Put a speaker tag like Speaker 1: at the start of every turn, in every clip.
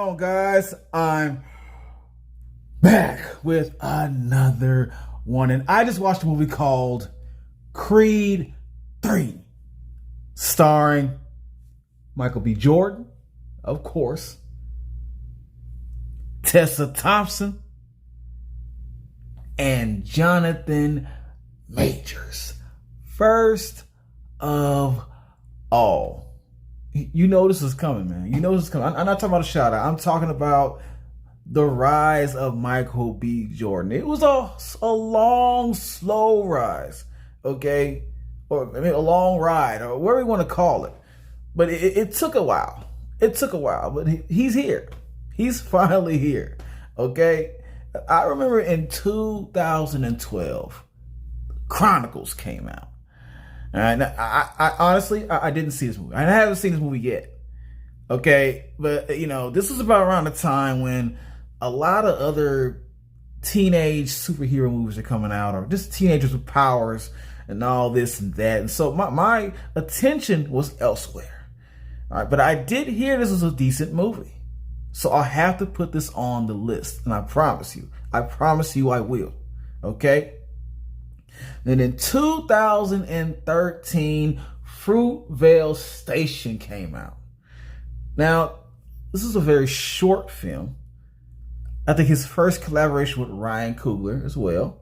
Speaker 1: on, guys? I'm back with another one, and I just watched a movie called Creed 3, starring Michael B. Jordan, of course, Tessa Thompson, and Jonathan Majors. First of all, you know this is coming, man. You know this is coming. I'm not talking about a shout out. I'm talking about the rise of Michael B. Jordan. It was a long, slow rise, okay? Or I mean, a long ride, or whatever you want to call it. But it took a while. It took a while, but he's here. He's finally here, okay? I remember in 2012, Chronicles came out. And I honestly, I didn't see this movie. I haven't seen this movie yet. Okay. But, you know, this was about around the time when a lot of other teenage superhero movies are coming out, or just teenagers with powers and all this and that. And so my attention was elsewhere. All right. But I did hear this was a decent movie. So I have to put this on the list. And I promise you I will. Okay. Then in 2013, Fruitvale Station came out. Now, this is a very short film. I think his first collaboration with Ryan Coogler as well.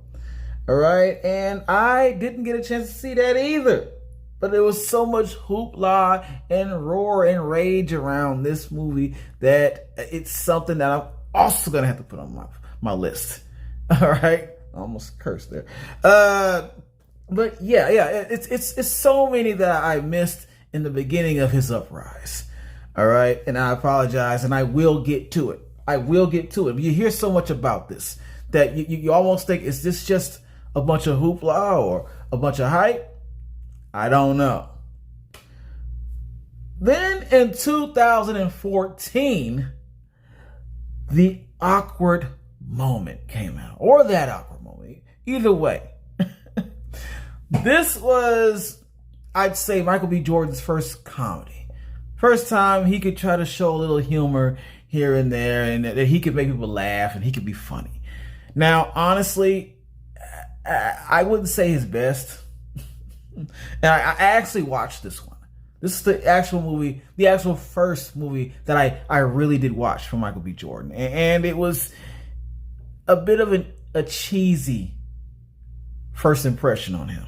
Speaker 1: All right. And I didn't get a chance to see that either. But there was so much hoopla and roar and rage around this movie that it's something that I'm also going to have to put on my list. All right. I almost cursed there. But yeah, it's so many that I missed in the beginning of his uprise. All right. And I apologize, and I will get to it. You hear so much about this that you almost think, is this just a bunch of hoopla or a bunch of hype? I don't know. Then in 2014, The Awkward Moment came out, or That Awkward Moment. Either way, this was, I'd say, Michael B. Jordan's first comedy. First time he could try to show a little humor here and there, and that he could make people laugh and he could be funny. Now, honestly, I wouldn't say his best. And I actually watched this one. This is the actual movie, the actual first movie that I really did watch from Michael B. Jordan. And it was a bit of a cheesy first impression on him.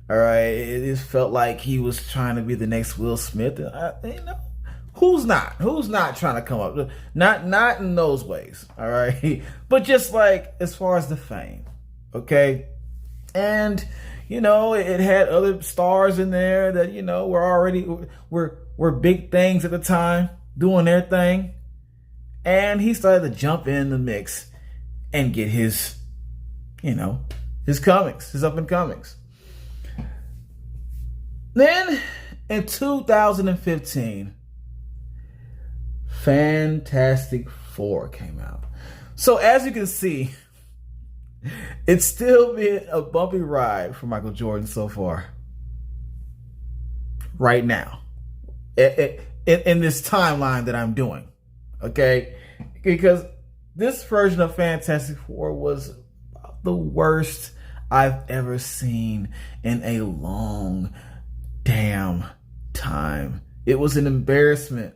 Speaker 1: All right. It felt like he was trying to be the next Will Smith. Who's not trying to come up? Not in those ways. All right. But just like as far as the fame. Okay. And you know, it had other stars in there that, you know, were big things at the time, doing their thing. And he started to jump in the mix and get his, you know, his comings, his up and comings. Then in 2015, Fantastic Four came out. So as you can see, it's still been a bumpy ride for Michael Jordan so far. Right now. In this timeline that I'm doing. Okay? Because this version of Fantastic Four was the worst I've ever seen in a long damn time. It was an embarrassment.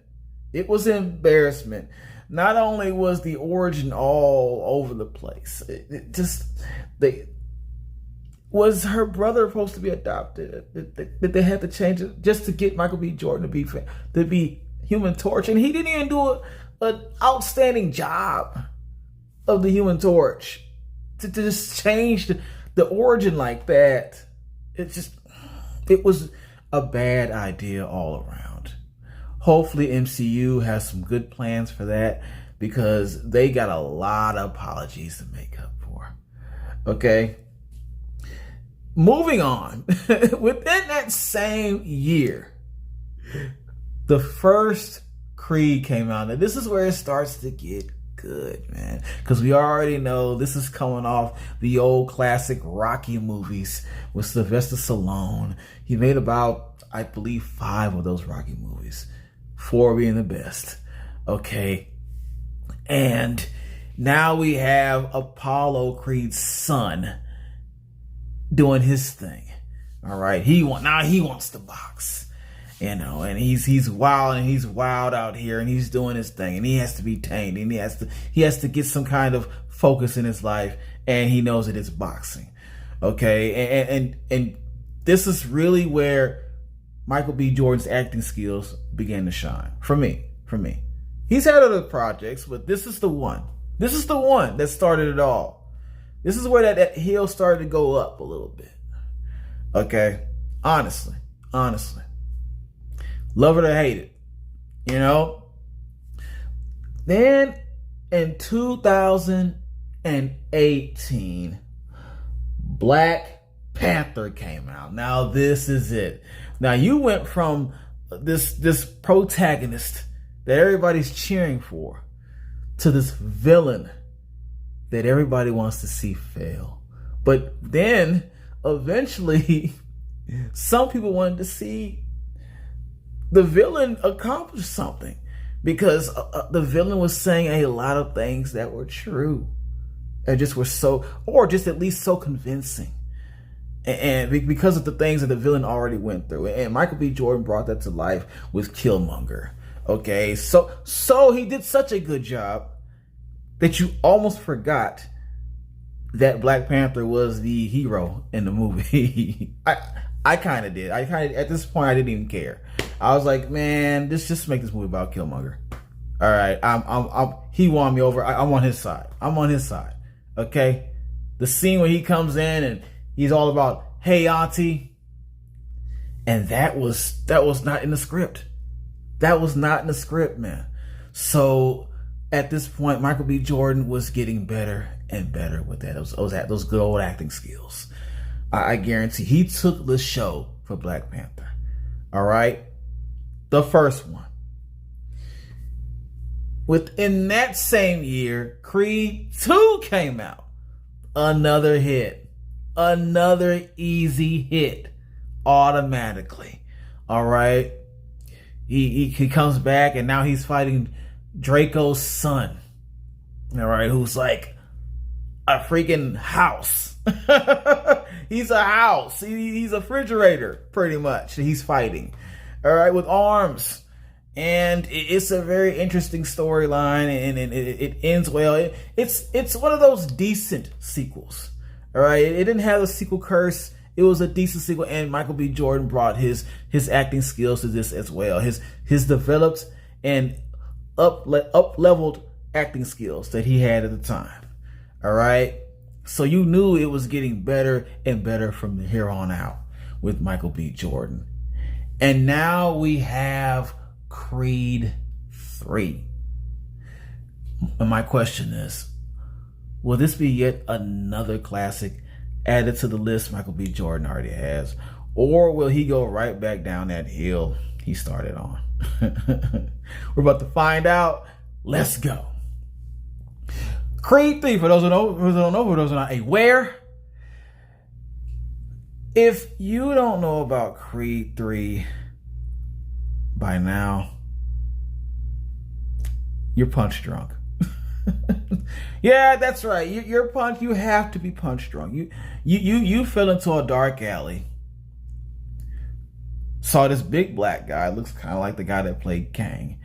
Speaker 1: Not only was the origin all over the place, was her brother supposed to be adopted? Did they have to change it just to get Michael B. Jordan to be Human Torch? And he didn't even do an outstanding job of the Human Torch to just change the origin like that. It was a bad idea all around. Hopefully MCU has some good plans for that, because they got a lot of apologies to make up for. Okay. Moving on. Within that same year, the first Creed came out. And this is where it starts to get good, man. Because we already know this is coming off the old classic Rocky movies with Sylvester Stallone. He made about, I believe, 5 of those Rocky movies. 4 being the best. Okay. And now we have Apollo Creed's son doing his thing. All right. He wants to box. And he's wild out here, and he's doing his thing, and he has to be tamed, and he has to get some kind of focus in his life, and he knows that it's boxing. Okay. And this is really where Michael B. Jordan's acting skills began to shine for me. He's had other projects, but this is the one. This is the one that started it all. This is where that heel started to go up a little bit. Okay. Honestly. Love it or hate it. Then in 2018, Black Panther came out. Now this is it. Now you went from this protagonist that everybody's cheering for to this villain that everybody wants to see fail. But then eventually some people wanted to see the villain accomplish something, because the villain was saying a lot of things that were true and just at least so convincing. And because of the things that the villain already went through. And Michael B. Jordan brought that to life with Killmonger. Okay, so he did such a good job that you almost forgot that Black Panther was the hero in the movie. I kind of did. At this point, I didn't even care. I was like, man, just make this movie about Killmonger. All right, he won me over. I'm on his side. Okay, the scene where he comes in and he's all about, hey, auntie, and that was not in the script. That was not in the script, man. So at this point, Michael B. Jordan was getting better and better with that. Those good old acting skills. I guarantee he took the show for Black Panther. All right. The first one. Within that same year, Creed 2 came out. Another hit. Another easy hit. Automatically. All right. He comes back, and now he's fighting Draco's son. All right. Who's like a freaking house. He's a house. He's a refrigerator, pretty much. He's fighting. All right, with arms. And it's a very interesting storyline, and it ends well. It's one of those decent sequels. All right, it didn't have a sequel curse. It was a decent sequel, and Michael B. Jordan brought his acting skills to this as well. His developed and up-leveled acting skills that he had at the time. All right, so you knew it was getting better and better from here on out with Michael B. Jordan. And now we have Creed 3. And my question is, will this be yet another classic added to the list Michael B. Jordan already has? Or will he go right back down that hill he started on? We're about to find out. Let's go. Creed 3, for those who don't know, for those who are not aware, if you don't know about Creed 3 by now, you're punch drunk. Yeah, that's right. You're punch. You have to be punch drunk. You fell into a dark alley, saw this big black guy, looks kind of like the guy that played Kang,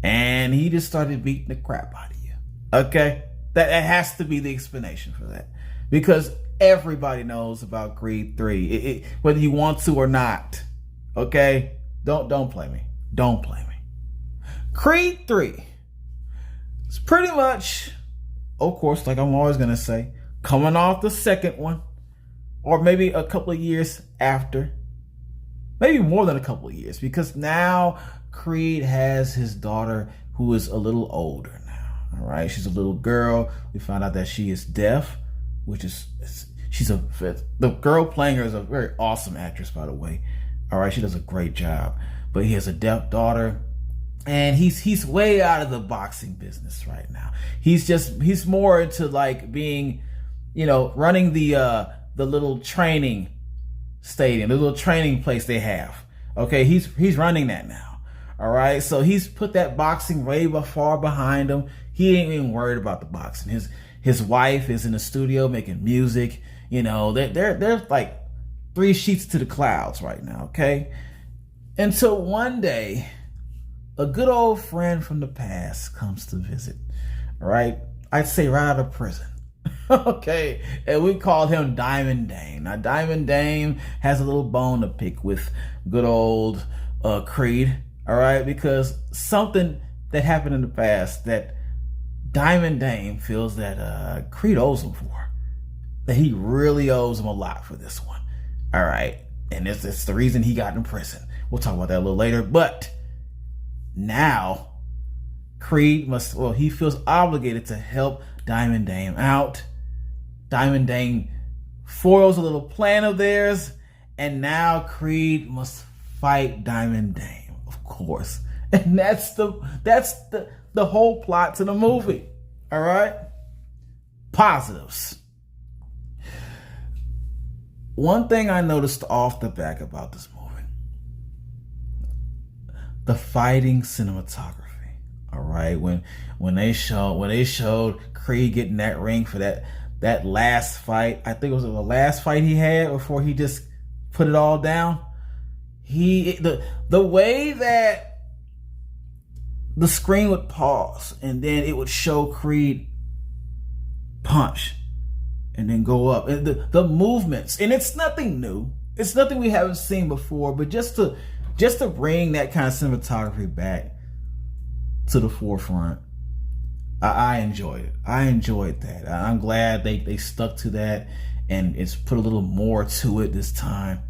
Speaker 1: and he just started beating the crap out of you. Okay, that has to be the explanation for that, because everybody knows about Creed 3, whether you want to or not. Okay, don't play me. Don't play me. Creed 3 is pretty much, of course, like I'm always gonna say, coming off the second one, or maybe a couple of years after, maybe more than a couple of years, because now Creed has his daughter who is a little older now. All right, she's a little girl. We found out that she is deaf, which is the girl playing her is a very awesome actress, by the way. All right, she does a great job. But he has a deaf daughter, and he's way out of the boxing business right now. He's more into like being, running the little training stadium, the little training place they have. Okay, he's running that now. All right, so he's put that boxing way far behind him. He ain't even worried about the boxing. His wife is in the studio making music. You know, they're like 3 sheets to the clouds right now, okay? Until one day, a good old friend from the past comes to visit, right? I'd say right out of prison. Okay, and we called him Diamond Dame. Now, Diamond Dame has a little bone to pick with good old Creed, all right? Because something that happened in the past that Diamond Dame feels that Creed owes him for. That he really owes him a lot for this one, all right? And it's the reason he got in prison. We'll talk about that a little later, but now Creed he feels obligated to help Diamond Dame out. Diamond Dame foils a little plan of theirs, and now Creed must fight Diamond Dame, of course. And that's the whole plot to the movie. All right? Positives. One thing I noticed off the back about this movie, the fighting cinematography. All right, when they showed Creed getting that ring for that last fight, I think it was the last fight he had before he just put it all down. The way that the screen would pause and then it would show Creed punch and then go up, and the movements, and it's nothing new. It's nothing we haven't seen before, but just to bring that kind of cinematography back to the forefront, I enjoyed it. I enjoyed that. I'm glad they stuck to that, and it's put a little more to it this time,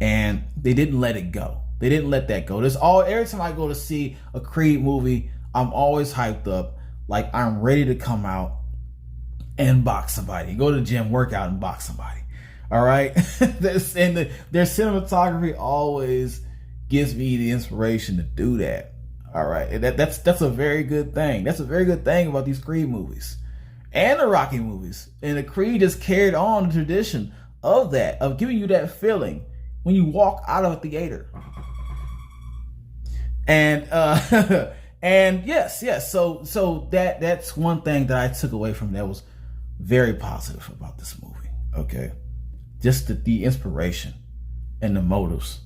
Speaker 1: and they didn't let it go. They didn't let that go. Every time I go to see a Creed movie, I'm always hyped up, like I'm ready to come out and box somebody, go to the gym, work out, and box somebody. All right, their cinematography always gives me the inspiration to do that. All right, that's a very good thing. That's a very good thing about these Creed movies and the Rocky movies. And the Creed just carried on the tradition of that, of giving you that feeling when you walk out of a theater. And and yes. So that's one thing that I took away from that was very positive about this movie. Okay, just the inspiration and the motives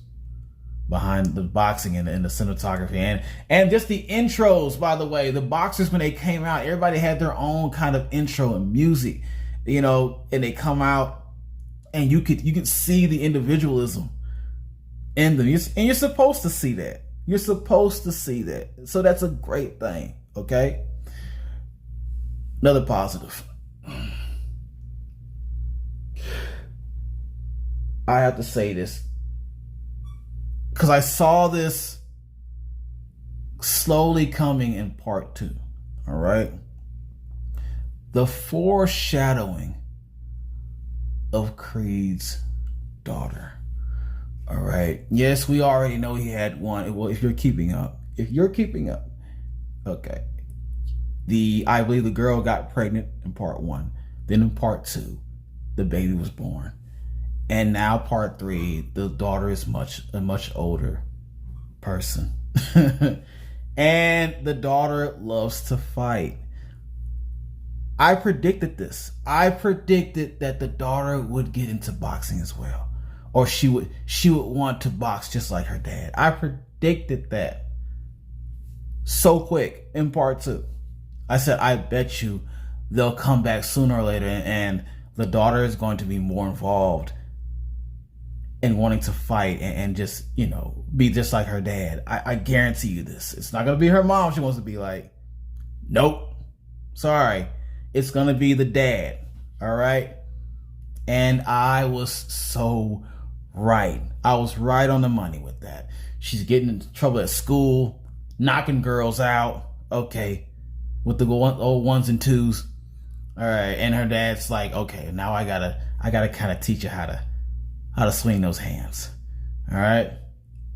Speaker 1: behind the boxing and the cinematography and just the intros. By the way, the boxers, when they came out, everybody had their own kind of intro and music, you know, and they come out and you could see the individualism in them, and you're supposed to see that. You're supposed to see that. So that's a great thing. Okay, another positive. I have to say this because I saw this slowly coming in part 2. All right. The foreshadowing of Creed's daughter. All right. Yes, we already know he had one. Well, if you're keeping up. Okay. I believe the girl got pregnant in part 1. Then in part 2, the baby was born. And now part 3, the daughter is a much older person. And the daughter loves to fight. I predicted this. I predicted that the daughter would get into boxing as well. Or she would want to box just like her dad. I predicted that so quick in part 2. I said, I bet you they'll come back sooner or later and the daughter is going to be more involved in wanting to fight and just, you know, be just like her dad. I guarantee you this. It's not going to be her mom. She wants to be like, nope, sorry. It's going to be the dad. All right. And I was so right. I was right on the money with that. She's getting into trouble at school, knocking girls out. Okay. With the old 1s and 2s. All right. And her dad's like, okay, now I gotta kind of teach you how to swing those hands. All right.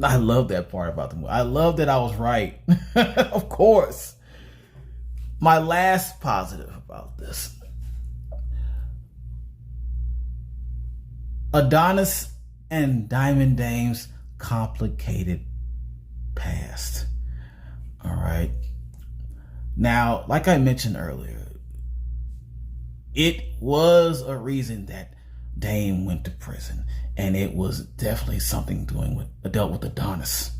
Speaker 1: I love that part about the movie. I love that I was right. Of course. My last positive about this. Adonis and Diamond Dame's complicated past. All right. Now, like I mentioned earlier, it was a reason that Dame went to prison, and it was definitely something dealt with Adonis.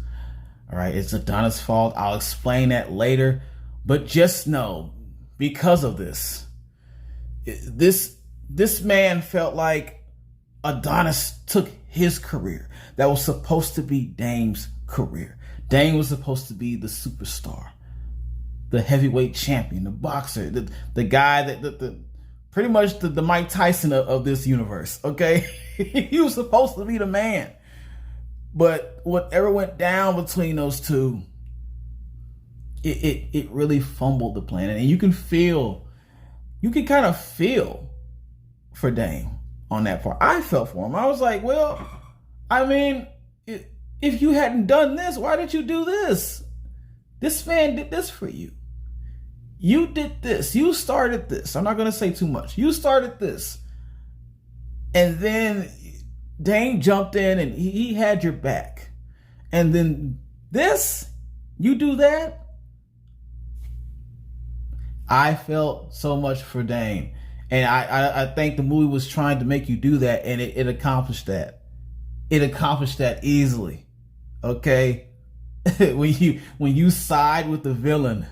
Speaker 1: All right, it's Adonis' fault. I'll explain that later, but just know, because of this man felt like Adonis took his career that was supposed to be Dame's career. Dame was supposed to be the superstar, the heavyweight champion, the boxer, the guy that pretty much the Mike Tyson of this universe. Okay, he was supposed to be the man, but whatever went down between those two, it really fumbled the plan, and you can kind of feel for Dame on that part. I felt for him. I was like, well, I mean, if you hadn't done this, why did you do this? This man did this for you. You did this. You started this. I'm not going to say too much. You started this. And then Dame jumped in and he had your back. And then you do that? I felt so much for Dame. And I think the movie was trying to make you do that, and it accomplished that. It accomplished that easily. Okay? when you side with the villain,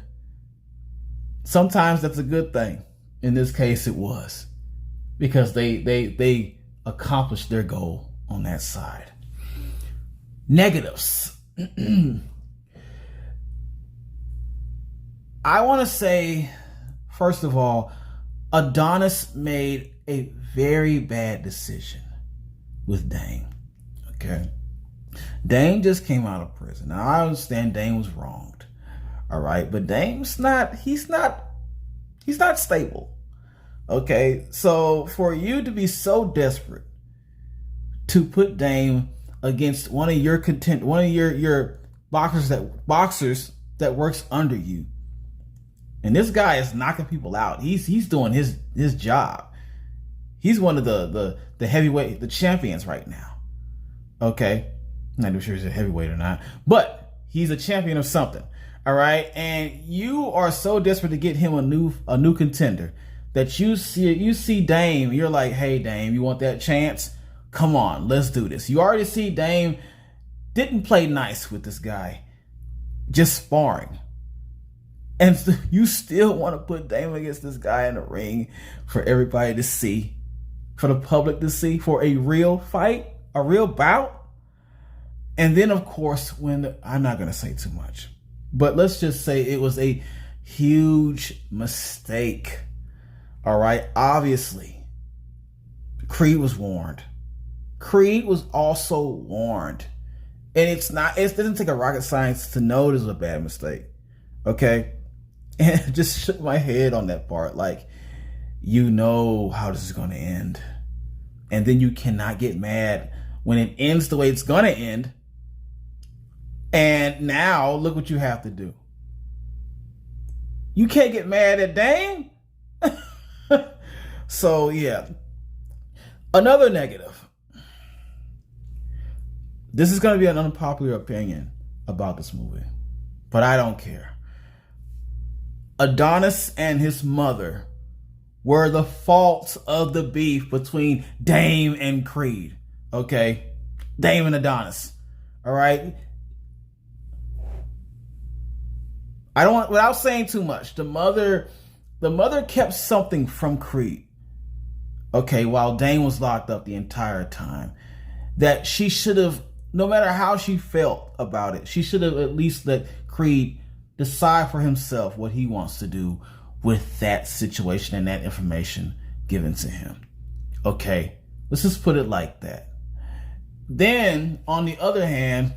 Speaker 1: sometimes that's a good thing. In this case, it was. Because they accomplished their goal on that side. Negatives. I want to say, first of all, Adonis made a very bad decision with Dame. Okay? Dame just came out of prison. Now, I understand Dame was wronged. All right? But Dame's he's not stable. Okay? So, for you to be so desperate to put Dame against one of your boxers that works under you, and this guy is knocking people out. He's doing his job. He's one of the heavyweight, the champions right now. Okay? I'm not even sure he's a heavyweight or not, but he's a champion of something. All right? And you are so desperate to get him a new contender that you see Dame, you're like, hey Dame, you want that chance? Come on, let's do this. You already see Dame didn't play nice with this guy, just sparring. And you still want to put Dame against this guy in the ring for everybody to see, for the public to see, for a real fight, a real bout. And then, of course, I'm not going to say too much, but let's just say it was a huge mistake. All right. Obviously, Creed was warned. Creed was also warned. And it doesn't take a rocket science to know this is a bad mistake. Okay. And I just shook my head on that part. Like, you know how this is going to end. And then you cannot get mad when it ends the way it's going to end. And now, look what you have to do. You can't get mad at Dame. So, yeah. Another negative. This is going to be an unpopular opinion about this movie, but I don't care. Adonis and his mother were the fault of the beef between Dame and Creed. Okay? Dame and Adonis. All right? Without saying too much, the mother kept something from Creed. Okay, while Dame was locked up the entire time, that she should have, no matter how she felt about it, she should have at least let Creed decide for himself what he wants to do with that situation and that information given to him. Okay, let's just put it like that. Then, on the other hand,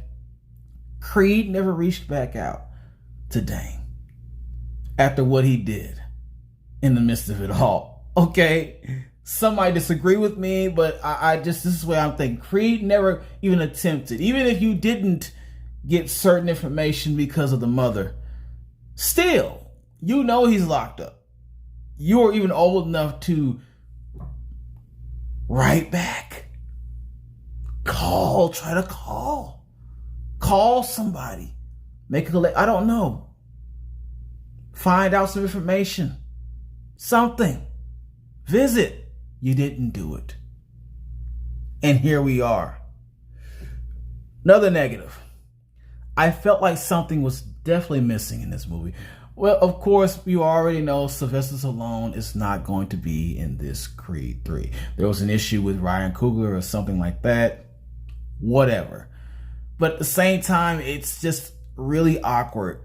Speaker 1: Creed never reached back out to Dame after what he did in the midst of it all. Okay, some might disagree with me, but this is the way I'm thinking. Creed never even attempted, even if you didn't get certain information because of the mother, still, you know he's locked up. You're even old enough to write back. Try to call somebody. I don't know. Find out some information. Something. Visit. You didn't do it. And here we are. Another negative. I felt like something was definitely missing in this movie. Well, of course, you already know Sylvester Stallone is not going to be in this Creed 3. There was an issue with Ryan Coogler or something like that. Whatever. But at the same time, it's just really awkward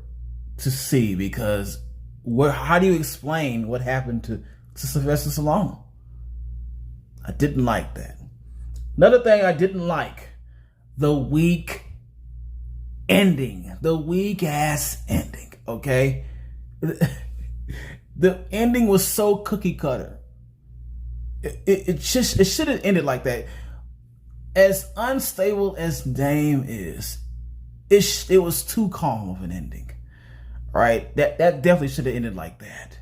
Speaker 1: to see because how do you explain what happened to Sylvester Stallone? I didn't like that. Another thing I didn't like, the weak ending. The weak ass ending, okay? The ending was so cookie cutter. It should have ended like that. As unstable as Dame is, it was too calm of an ending. All right? That definitely should have ended like that.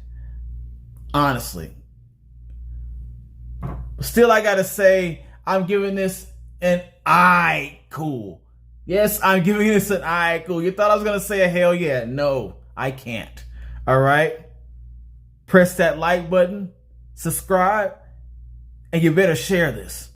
Speaker 1: Honestly. Still, I gotta say, I'm giving this an I cool. Yes, I'm giving this an I cool. You thought I was gonna say a hell yeah. No, I can't. All right? Press that like button, subscribe, and you better share this.